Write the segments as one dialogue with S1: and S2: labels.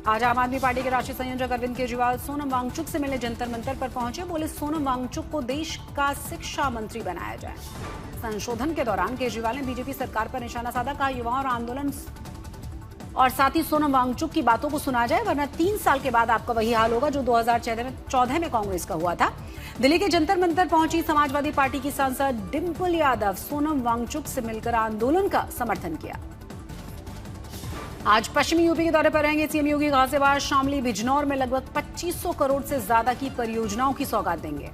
S1: आज आम आदमी पार्टी के राष्ट्रीय संयोजक अरविंद केजरीवाल सोनम वांगचुक से मिलने जंतर मंतर पर पहुंचे। बोले सोनम वांगचुक को देश का शिक्षा मंत्री बनाया जाए। संशोधन के दौरान केजरीवाल ने बीजेपी सरकार पर निशाना साधा। कहा युवाओं और आंदोलन और साथ ही सोनम वांगचुक की बातों को सुना जाए, वरना 3 साल के बाद आपका वही हाल होगा जो 2014 में कांग्रेस का हुआ था। दिल्ली के जंतर मंतर पहुंची समाजवादी पार्टी की सांसद डिंपल यादव सोनम वांगचुक से मिलकर आंदोलन का समर्थन किया। आज पश्चिमी यूपी के दौरे पर रहेंगे सीएम योगी। गाजियाबाद, शामली, बिजनौर में लगभग 2500 करोड़ से ज्यादा की परियोजनाओं की सौगात देंगे।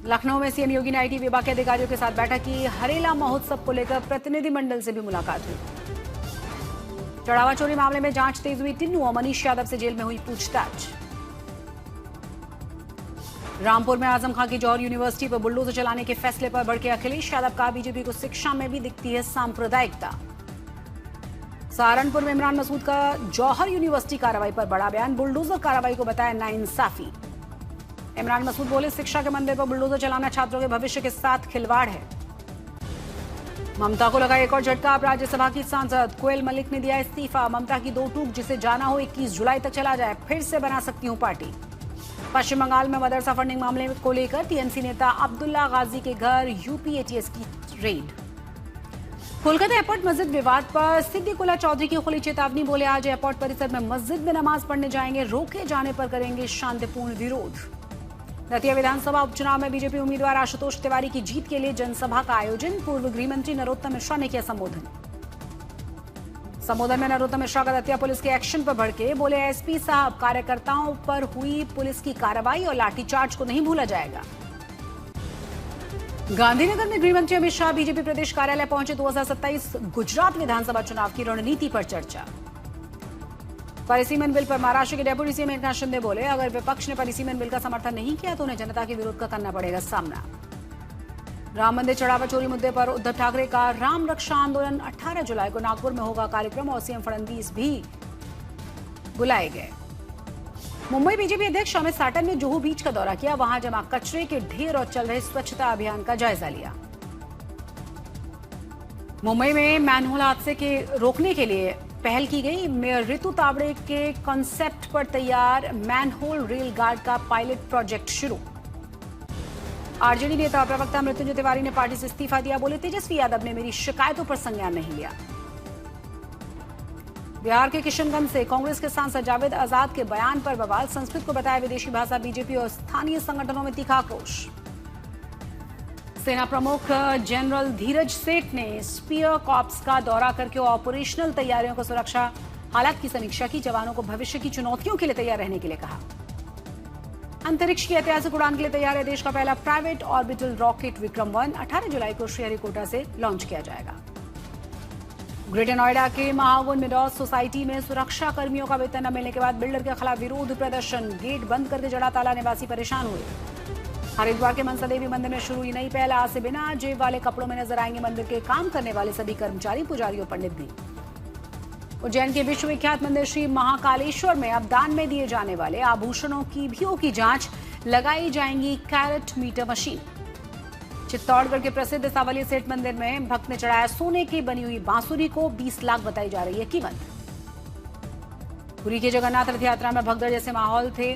S1: लखनऊ में सीएम योगी ने आईटी विभाग के अधिकारियों के साथ बैठक की। हरेला महोत्सव को लेकर प्रतिनिधिमंडल से भी मुलाकात हुई। चढ़ावा चोरी मामले में जांच तेज हुई। टिन्नू और मनीष यादव से जेल में हुई पूछताछ। रामपुर में आजम खां की जौहर यूनिवर्सिटी पर बुलडोजर चलाने के फैसले पर भड़के अखिलेश यादव। का बीजेपी को शिक्षा में भी दिखती है सांप्रदायिकता। सहारनपुर में इमरान मसूद का जौहर यूनिवर्सिटी कार्रवाई पर बड़ा बयान। बुलडोजर कार्रवाई को बताया नाइंसाफी। इमरान मसूद बोले शिक्षा के मंदिर पर बुलडोजर चलाना छात्रों के भविष्य के साथ खिलवाड़ है। ममता को लगा एक और झटका। अब राज्यसभा की सांसद कोयल मलिक ने दिया इस्तीफा। ममता की 2 टूक, जिसे जाना हो 21 जुलाई तक चला जाए, फिर से बना सकती हूं पार्टी। पश्चिम बंगाल में मदरसा फंडिंग मामले को लेकर टीएमसी नेता अब्दुल्ला गाजी के घर यूपी एटीएस की रेड। कोलकाता एयरपोर्ट मस्जिद विवाद पर सिद्दीकुल्ला चौधरी की खुली चेतावनी। बोले आज एयरपोर्ट परिसर में मस्जिद में नमाज पढ़ने जाएंगे, रोके जाने पर करेंगे शांतिपूर्ण विरोध। दतिया विधानसभा उपचुनाव में बीजेपी उम्मीदवार आशुतोष तिवारी की जीत के लिए जनसभा का आयोजन। पूर्व गृह मंत्री नरोत्तम मिश्रा ने किया संबोधन में नरोत्तम मिश्रा का दतिया पुलिस के एक्शन पर भड़के। बोले एसपी साहब, कार्यकर्ताओं पर हुई पुलिस की कार्रवाई और लाठीचार्ज को नहीं भूला जाएगा। गांधीनगर में गृहमंत्री अमित शाह बीजेपी प्रदेश कार्यालय पहुंचे। 2027 गुजरात विधानसभा चुनाव की रणनीति पर चर्चा। परिसीमन बिल पर महाराष्ट्र के डेप्यूटी सीएम एकनाथ शिंदे बोले अगर विपक्ष ने परिसीमन बिल का समर्थन नहीं किया तो उन्हें जनता के विरोध का करना पड़ेगा सामना। राम मंदिर चढ़ावा चोरी मुद्दे पर उद्धव ठाकरे का राम रक्षा आंदोलन। 18 जुलाई को नागपुर में होगा कार्यक्रम और सीएम फडणवीस भी बुलाए गए। मुंबई बीजेपी अध्यक्ष अमित साटन ने जुहू बीच का दौरा किया। वहां जमा कचरे के ढेर और चल रहे स्वच्छता अभियान का जायजा लिया। मुंबई में मैनहोल हादसे के रोकने के लिए पहल की गई। मेयर रितु तावड़े के कॉन्सेप्ट पर तैयार मैनहोल रेल गार्ड का पायलट प्रोजेक्ट शुरू। आरजेडी नेता और प्रवक्ता मृत्युंजय तिवारी ने पार्टी से इस्तीफा दिया। बोले तेजस्वी यादव ने मेरी शिकायतों पर संज्ञान नहीं लिया। बिहार के किशनगंज से कांग्रेस के सांसद जावेद आजाद के बयान पर बवाल। संस्कृत को बताया विदेशी भाषा। बीजेपी और स्थानीय संगठनों में तीखा आक्रोश। सेना प्रमुख जनरल धीरज सेठ ने स्पीयर कॉर्प्स का दौरा करके ऑपरेशनल तैयारियों को सुरक्षा हालात की समीक्षा की। जवानों को भविष्य की चुनौतियों के लिए तैयार रहने के लिए कहा। अंतरिक्ष की ऐतिहासिक उड़ान के लिए तैयार है देश का पहला प्राइवेट ऑर्बिटल रॉकेट विक्रम-1। 18 जुलाई को श्रीहरिकोटा से लॉन्च किया जाएगा। ग्रेटर नोएडा के महावन मिडॉस सोसाइटी में सुरक्षा कर्मियों का वेतन न मिलने के बाद बिल्डर के खिलाफ विरोध प्रदर्शन। गेट बंद करके जड़ा ताला, निवासी परेशान हुए। हरिद्वार के मनसा देवी मंदिर में शुरू हुई नई पहल। आज से बिना जेब वाले कपड़ों में नजर आएंगे मंदिर के काम करने वाले सभी कर्मचारी, पुजारी और पंडित भी। उज्जैन के विश्वविख्यात मंदिर श्री महाकालेश्वर में अब दान में दिए जाने वाले आभूषणों की जांच। लगाई जाएंगी कैरेट मीटर मशीन। चित्तौड़गढ़ के प्रसिद्ध सावलिया सेठ मंदिर में भक्त ने चढ़ाया सोने की बनी हुई बांसुरी को। 20 लाख बताई जा रही है कीमत। पुरी के जगन्नाथ रथ यात्रा में भगदड़ जैसे माहौल थे।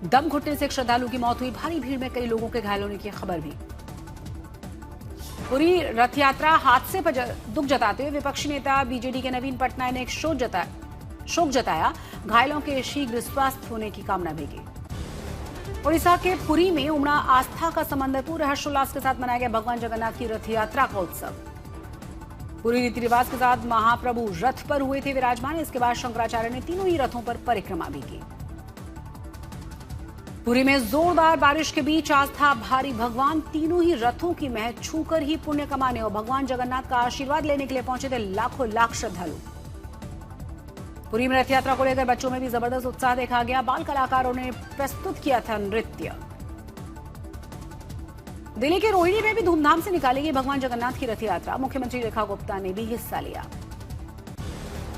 S1: दम घुटने से एक श्रद्धालु की मौत हुई। भारी भीड़ में कई लोगों के घायल होने की खबर भी। पुरी रथ यात्रा हादसे पर दुख जताते हुए विपक्षी नेता बीजेडी के नवीन पटनायक ने एक शोक जताया। घायलों के शीघ्र स्वास्थ्य होने की कामना भी की। उड़ीसा के पुरी में उमड़ा आस्था का समंदर। पूरे हर्षोल्लास के साथ मनाया गया भगवान जगन्नाथ की रथ यात्रा का उत्सव। पूरी रीति रिवाज के साथ महाप्रभु रथ पर हुए थे विराजमान। इसके बाद शंकराचार्य ने तीनों ही रथों पर परिक्रमा भी की। पुरी में जोरदार बारिश के बीच आस्था भारी। भगवान तीनों ही रथों की महक छूकर ही पुण्य कमाने और भगवान जगन्नाथ का आशीर्वाद लेने के लिए पहुंचे थे लाखों लाख श्रद्धालु। पुरी में रथ यात्रा को लेकर बच्चों में भी जबरदस्त उत्साह देखा गया। बाल कलाकारों ने प्रस्तुत किया था नृत्य। दिल्ली के रोहिणी में भी धूमधाम से निकाली गई भगवान जगन्नाथ की रथ यात्रा। मुख्यमंत्री रेखा गुप्ता ने भी हिस्सा लिया।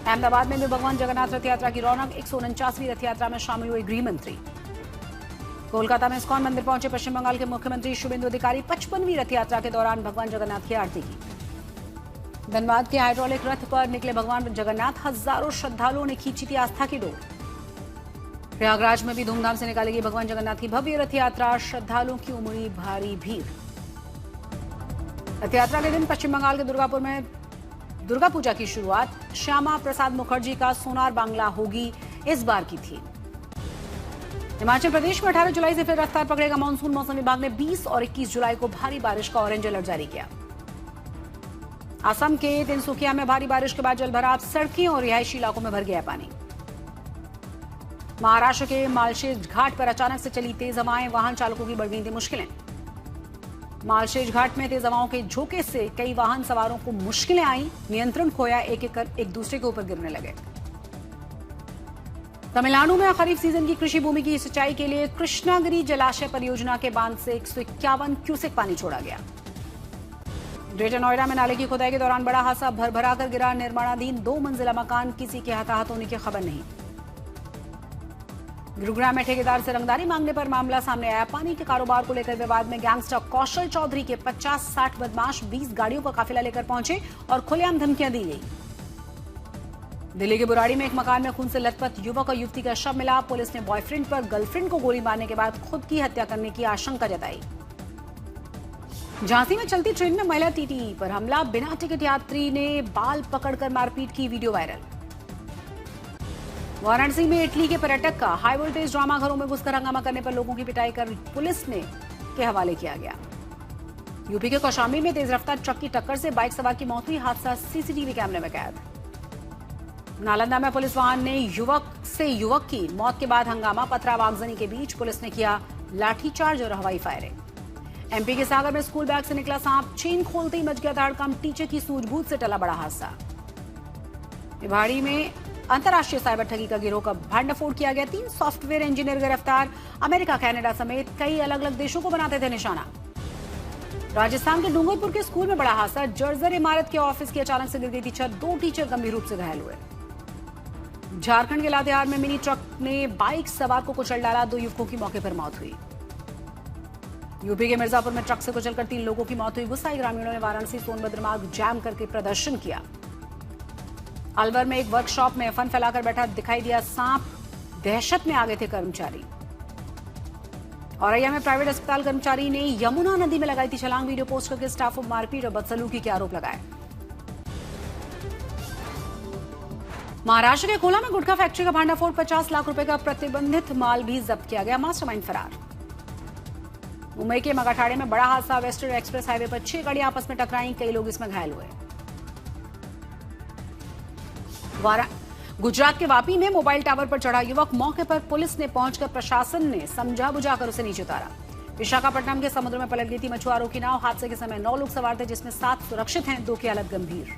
S1: अहमदाबाद में भी भगवान जगन्नाथ रथ यात्रा की रौनक। 149वीं रथ यात्रा में शामिल हुए गृह मंत्री। कोलकाता में इस्कॉन मंदिर पहुंचे पश्चिम बंगाल के मुख्यमंत्री शुभेंदु अधिकारी। 55वीं रथ यात्रा के दौरान भगवान जगन्नाथ की आरती की। धनबाद के हाइड्रोलिक रथ पर निकले भगवान जगन्नाथ, हजारों श्रद्धालुओं ने खींची थी आस्था की डोर। प्रयागराज में भी धूमधाम से निकाली गई भगवान जगन्नाथ की भव्य रथ यात्रा, श्रद्धालुओं की उमड़ी भारी भीड़। रथ यात्रा के दिन पश्चिम बंगाल के दुर्गापुर में दुर्गा पूजा की शुरुआत श्यामा प्रसाद मुखर्जी का सोनार बांग्ला होगी इस बार की थी। हिमाचल प्रदेश में 18 जुलाई से फिर रफ्तार पकड़ेगा मानसून। मौसम विभाग ने 20 और 21 जुलाई को भारी बारिश का ऑरेंज अलर्ट जारी किया। असम के तिनसुकिया में भारी बारिश के बाद जलभराव, सड़कें और रिहायशी इलाकों में भर गया पानी। महाराष्ट्र के मालशेज घाट पर अचानक से चली तेज हवाएं, वाहन चालकों की बढ़ गई थी मुश्किलें। मालशेज घाट में तेज हवाओं के झोंके से कई वाहन सवारों को मुश्किलें आई, नियंत्रण खोया, एक दूसरे के ऊपर गिरने लगे। तमिलनाडु में खरीफ सीजन की कृषि भूमि की सिंचाई के लिए कृष्णागिरी जलाशय परियोजना के बांध से 151 क्यूसेक पानी छोड़ा गया। ग्रेटर नोएडा में नाले की खुदाई के दौरान बड़ा हादसा, भरभरा कर गिरा निर्माणाधीन 2 मंजिला मकान, किसी के हताहत होने की खबर नहीं। गुरुग्राम में ठेकेदार से रंगदारी मांगने पर मामला सामने आया। पानी के कारोबार को लेकर विवाद में गैंगस्टर कौशल चौधरी के 50-60 बदमाश 20 गाड़ियों का काफिला लेकर पहुंचे और खुलेआम धमकियां दी गई। दिल्ली के बुराड़ी में एक मकान में खून से लथपथ युवक और युवती का शव मिला। पुलिस ने बॉयफ्रेंड पर गर्लफ्रेंड को गोली मारने के बाद खुद की हत्या करने की आशंका जताई। झांसी में चलती ट्रेन में महिला टीटी पर हमला, बिना टिकट यात्री ने बाल पकड़कर मारपीट की, वीडियो वायरल। वाराणसी में इटली के पर्यटक का हाई वोल्टेज ड्रामा घरों में घुसकर हंगामा करने पर लोगों की पिटाई कर पुलिस ने के हवाले किया गया। यूपी के कौशाम्बी में तेज रफ्तार ट्रक की टक्कर से बाइक सवार की मौत हुई, हादसा सीसीटीवी कैमरे में कैद। नालंदा में पुलिस वाहन ने युवक की मौत के बाद हंगामा, पथराव आगजनी के बीच पुलिस ने किया लाठीचार्ज और हवाई फायरिंग। एमपी के सागर में स्कूल बैग से निकला सांप, चेन खोलते ही मच गया धड़कम, टीचर की सूझबूझ से टला बड़ा हादसा। निवाड़ी में अंतर्राष्ट्रीय साइबर ठगी का गिरोह का भांडाफोड़ किया गया, 3 सॉफ्टवेयर इंजीनियर गिरफ्तार, अमेरिका, कनाडा समेत कई अलग अलग देशों को बनाते थे निशाना। राजस्थान के डूंगरपुर के स्कूल में बड़ा हादसा, जर्जर इमारत के ऑफिस की अचानक से गिर गई थी छत, 2 टीचर गंभीर रूप से घायल हुए। झारखंड के लातेहार में मिनी ट्रक ने बाइक सवार को कुचल डाला, 2 युवकों की मौके पर मौत हुई। यूपी के मिर्जापुर में ट्रक से कुचलकर 3 लोगों की मौत हुई, गुस्साई ग्रामीणों ने वाराणसी सोनभद्र मार्ग जाम करके प्रदर्शन किया। अलवर में एक वर्कशॉप में फन फैलाकर बैठा दिखाई दिया सांप, दहशत में आ गए थे कर्मचारी। औरैया में प्राइवेट अस्पताल कर्मचारी ने यमुना नदी में लगाई थी छलांग, वीडियो पोस्ट करके स्टाफ पर मारपीट और बदसलूकी के आरोप लगाए। महाराष्ट्र के कोला में गुटखा फैक्ट्री का भांडाफोड़, 50 लाख रुपए का प्रतिबंधित माल भी जब्त किया गया, मास्टरमाइंड फरार। मुंबई के मगाठाड़े में बड़ा हादसा, वेस्टर्न एक्सप्रेस हाईवे पर 6 गाड़ियां आपस में टकराई, कई लोग इसमें घायल हुए। गुजरात के वापी में मोबाइल टावर पर चढ़ा युवक, मौके पर पुलिस ने पहुंचकर प्रशासन ने समझा बुझाकर उसे नीचे उतारा। विशाखापट्टनम के समुद्र में पलट गई थी मछुआरों की नाव, हादसे के समय 9 लोग सवार थे, जिसमें 7 सुरक्षित हैं, 2 की हालत गंभीर।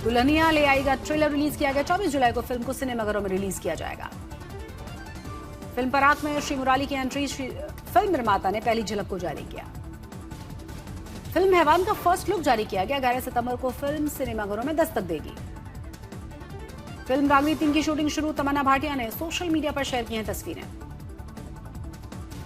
S1: दुल्हनिया ले आएगा ट्रेलर रिलीज किया गया, 24 जुलाई को फिल्म को सिनेमाघरों में रिलीज किया जाएगा। फिल्म पराग में श्री मुराली की एंट्री फिल्म निर्माता ने पहली झलक को जारी किया। फिल्म हैवान का फर्स्ट लुक जारी किया गया, 11 सितंबर को फिल्म सिनेमाघरों में दस्तक देगी। फिल्म रागनी 3 की शूटिंग शुरू, तमन्ना भाटिया ने सोशल मीडिया पर शेयर की हैं तस्वीरें।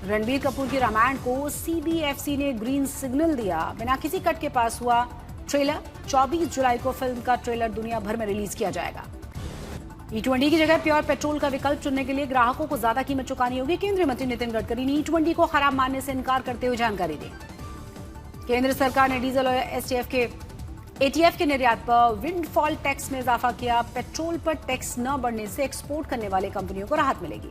S1: रणबीर कपूर की रामायण को सीबीएफसी ने ग्रीन सिग्नल दिया, बिना किसी कट के पास हुआ ट्रेलर। 24 जुलाई को फिल्म का ट्रेलर दुनिया भर में रिलीज किया जाएगा। E20 की जगह प्योर पेट्रोल का विकल्प चुनने के लिए ग्राहकों को ज्यादा कीमत चुकानी होगी, केंद्रीय मंत्री नितिन गडकरी ने E20 को खराब मानने से इनकार करते हुए जानकारी दी। केंद्र सरकार ने डीजल और एटीएफ के निर्यात पर विंडफॉल टैक्स में इजाफा किया, पेट्रोल पर टैक्स न बढ़ने से एक्सपोर्ट करने वाले कंपनियों को राहत मिलेगी।